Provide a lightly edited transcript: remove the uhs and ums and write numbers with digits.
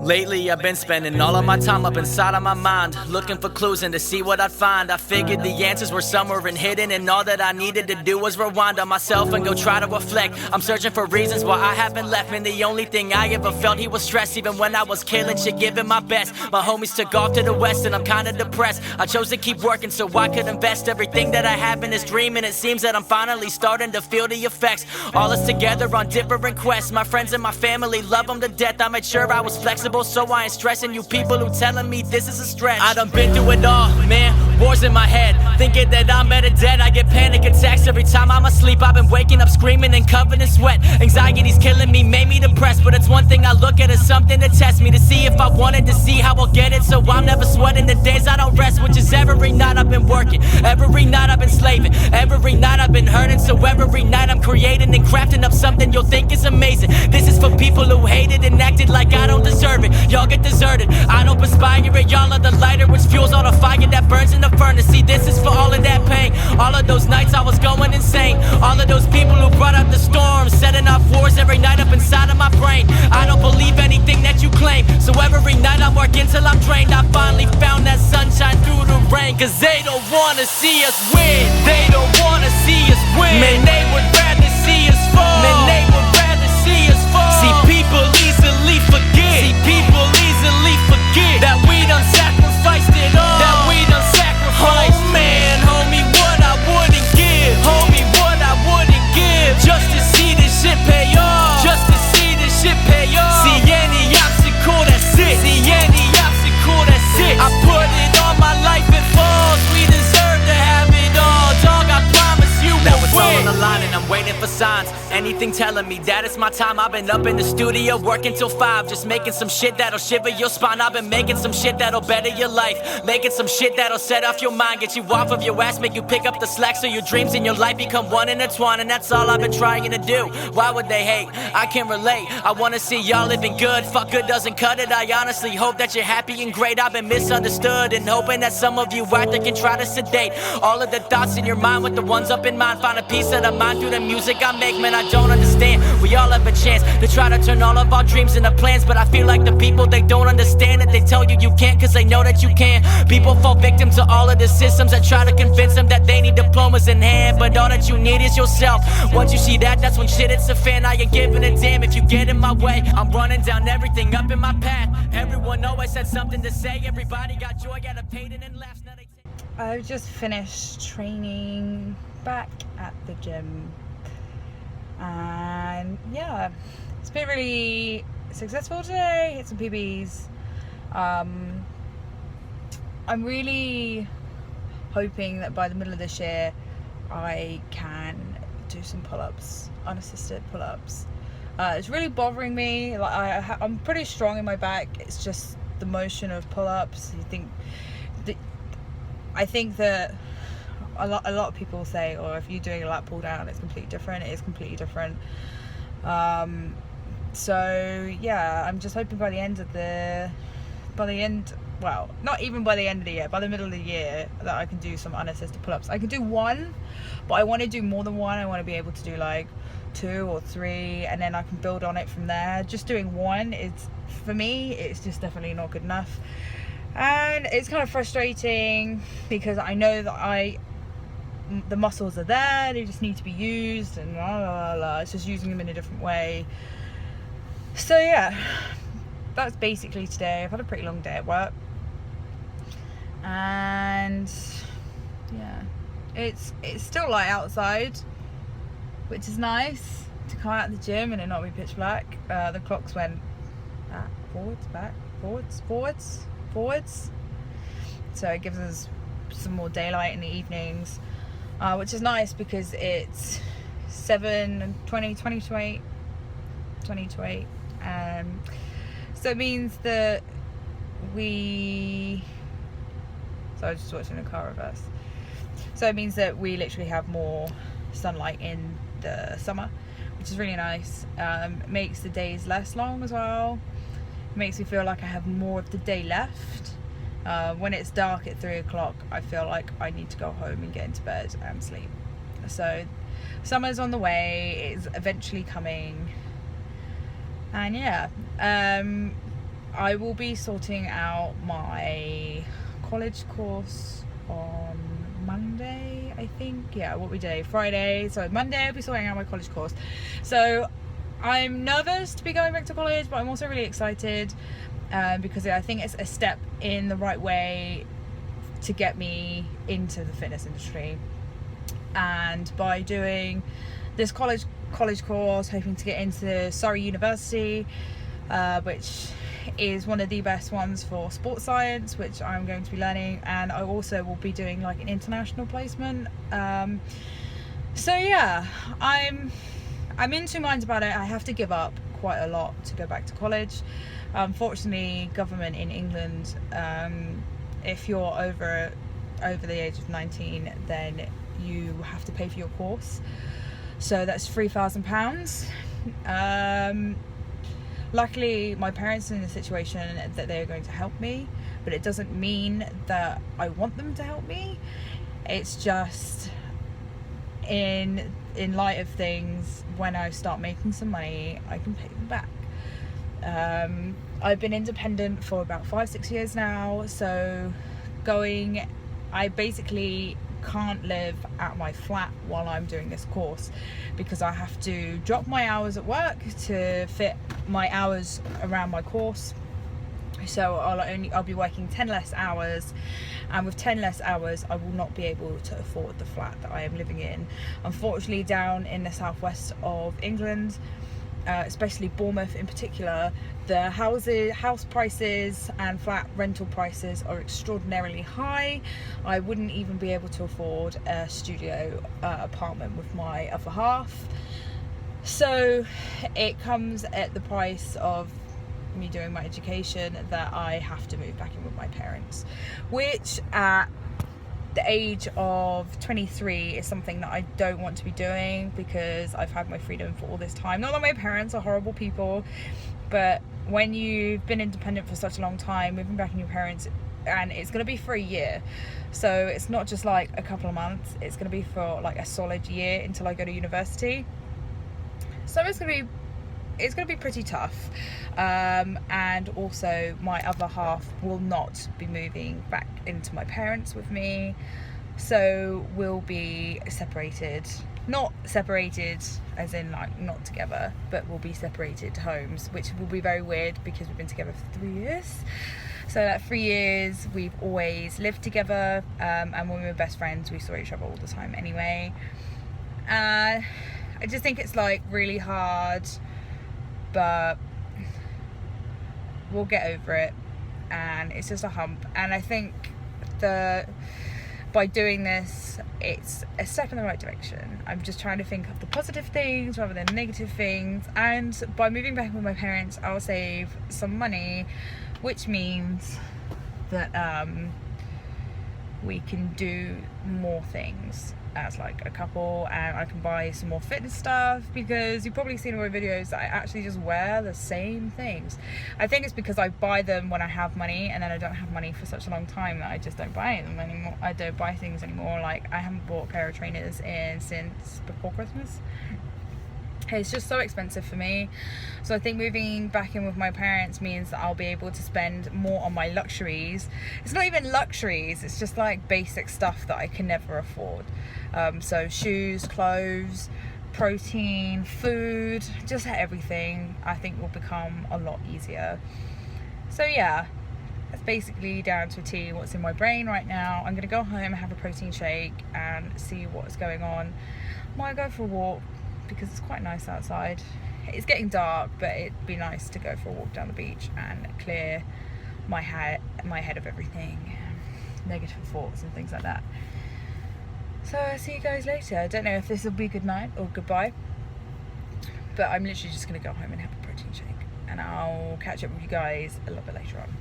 Lately I've been spending all of my time up inside of my mind, looking for clues and to see what I'd find. I figured the answers were somewhere and hidden, and all that I needed to do was rewind on myself and go try to reflect. I'm searching for reasons why I haven't left, and the only thing I ever felt, he was stressed. Even when I was killing shit, giving my best, my homies took off to the west and I'm kinda depressed. I chose to keep working so I could invest everything that I have in this dream, and it seems that I'm finally starting to feel the effects. All us together on different quests, my friends and my family love them to death. I made sure I was flexible so I ain't stressing you people who telling me this is a stretch. I done been through it all, man, wars in my head, thinking that I'm better dead. I get panic attacks every time I'm asleep. I've been waking up screaming and covered in sweat. Anxiety's killing me, made me depressed, but it's one thing I look at as something to test me, to see if I wanted to see how I'll get it. So I'm never sweating the days I don't rest, which is every night I've been working, every night I've been slaving, every night I've been hurting. So every night I'm creating and crafting up something you'll think is amazing. This is for people who hated and acted like I don't deserve it. Y'all get deserted, I don't perspire it. Y'all are the lighter which fuels all the fire that burns in the furnace. See, this is for all of that pain, all of those nights I was going insane, all of those people who brought out the storm, setting off wars every night up inside of my brain. I don't believe anything that you claim, so every night I'm working till I'm drained. I finally found that sunshine through the rain, cause they don't wanna see us win. They don't wanna see us win. Man, they would rather see us fall. Man, they would rather see us fall. See, people easily forget. See, people easily forget that we done sacrificed it all. That we done sacrificed. Oh man, homie, what I wouldn't give. Homie, what I wouldn't give, just to see this shit pay off. Just to see this shit pay off. See any obstacle, that's it. See any obstacle, that's it. I put it on my life, it falls. We deserve to have it all, dog. I promise you now it's all on the line and I'm waiting for signs. Anything telling me that it's my time. I've been up in the studio working till 5, just making some shit that'll shiver your spine. I've been making some shit that'll better your life, making some shit that'll set off your mind, get you off of your ass, make you pick up the slack, so your dreams and your life become one intertwined. And that's all I've been trying to do. Why would they hate? I can't relate. I wanna see y'all living good. Fuck good doesn't cut it. I honestly hope that you're happy and great. I've been misunderstood and hoping that some of you out there can try to sedate all of the thoughts in your mind with the ones up in mind. Find a piece of the mind through the music I make. Man, I don't understand. We all have a chance to try to turn all of our dreams into plans, but I feel like the people, they don't understand that they tell you you can't cause they know that you can. People fall victim to all of the systems that try to convince them that they need diplomas in hand, but all that you need is yourself. Once you see that, that's when shit hits a fan. I ain't giving a damn if you get in my way. I'm running down everything up in my path. Everyone always had something to say. Everybody got joy out of pain and laughs. Now they I've just finished training back at the gym, and yeah, it's been really successful today. Hit some PBs. I'm really hoping that by the middle of this year I can do some pull-ups, unassisted pull-ups. It's really bothering me. Like I'm pretty strong in my back. It's just the motion of pull-ups. I think that a lot of people say, or if you're doing a lat pull down, it's completely different. It is completely different. So yeah, I'm just hoping by the end, well, not even by the end of the year, by the middle of the year, that I can do some unassisted pull-ups. I can do one, but I want to do more than one. I want to be able to do like 2 or 3, and then I can build on it from there. Just doing one, for me, it's just definitely not good enough. And it's kind of frustrating because I know that the muscles are there, they just need to be used, and blah, blah, blah. It's just using them in a different way. So yeah, that's basically today. I've had a pretty long day at work, and yeah, it's still light outside, which is nice to come out of the gym and it not be pitch black. The clocks went forwards, so it gives us some more daylight in the evenings, which is nice because it's 20 to 8. So it means that I was just watching a car reverse. So it means that we literally have more sunlight in the summer, which is really nice. Makes the days less long as well. Makes me feel like I have more of the day left. When it's dark at 3 o'clock, I feel like I need to go home and get into bed and sleep. So summer's on the way, it's eventually coming, and yeah, I will be sorting out my college course on Monday, I think. Yeah, what we do, Friday. So Monday I'll be sorting out my college course. So I'm nervous to be going back to college, but I'm also really excited because I think it's a step in the right way to get me into the fitness industry. And by doing this college course, hoping to get into Surrey University, which is one of the best ones for sports science, which I'm going to be learning, and I also will be doing like an international placement. So yeah, I'm in two minds about it. I have to give up quite a lot to go back to college. Unfortunately, government in England, if you're over the age of 19, then you have to pay for your course. So that's £3,000. Luckily, my parents are in a situation that they're going to help me, but it doesn't mean that I want them to help me. It's just in light of things, when I start making some money, I can pay them back. I've been independent for about 5-6 years now, so I basically can't live at my flat while I'm doing this course, because I have to drop my hours at work to fit my hours around my course. So I'll be working 10 less hours, and with 10 less hours I will not be able to afford the flat that I am living in. Unfortunately, down in the southwest of England, especially Bournemouth in particular, the house prices and flat rental prices are extraordinarily high. I wouldn't even be able to afford a studio apartment with my other half. So it comes at the price of me doing my education that I have to move back in with my parents, which at the age of 23 is something that I don't want to be doing, because I've had my freedom for all this time. Not that my parents are horrible people, but when you've been independent for such a long time, moving back in your parents, and it's going to be for a year, so it's not just like a couple of months, it's going to be for like a solid year until I go to university. So it's going to be pretty tough, and also my other half will not be moving back into my parents with me, so we'll be separated. Not separated as in like not together, but we'll be separated homes, which will be very weird because we've been together for 3 years. So that 3 years we've always lived together, and when we were best friends we saw each other all the time anyway. I just think it's like really hard, but we'll get over it, and it's just a hump. And I think that by doing this, it's a step in the right direction. I'm just trying to think of the positive things rather than negative things, and by moving back with my parents I'll save some money, which means that we can do more things as like a couple, and I can buy some more fitness stuff, because you've probably seen in my videos that I actually just wear the same things. I think it's because I buy them when I have money, and then I don't have money for such a long time that I just don't buy them anymore. I don't buy things anymore. Like, I haven't bought a pair of trainers since before Christmas. It's just so expensive for me. So I think moving back in with my parents means that I'll be able to spend more on my luxuries. It's not even luxuries, it's just like basic stuff that I can never afford. So shoes, clothes, protein, food, just everything I think will become a lot easier. So yeah, that's basically down to a T what's in my brain right now. I'm gonna go home and have a protein shake and see what's going on. Might go for a walk, because it's quite nice outside. It's getting dark, but it'd be nice to go for a walk down the beach and clear my head of everything, negative thoughts and things like that. So I'll see you guys later. I don't know if this will be good night or goodbye, but I'm literally just gonna go home and have a protein shake, and I'll catch up with you guys a little bit later on.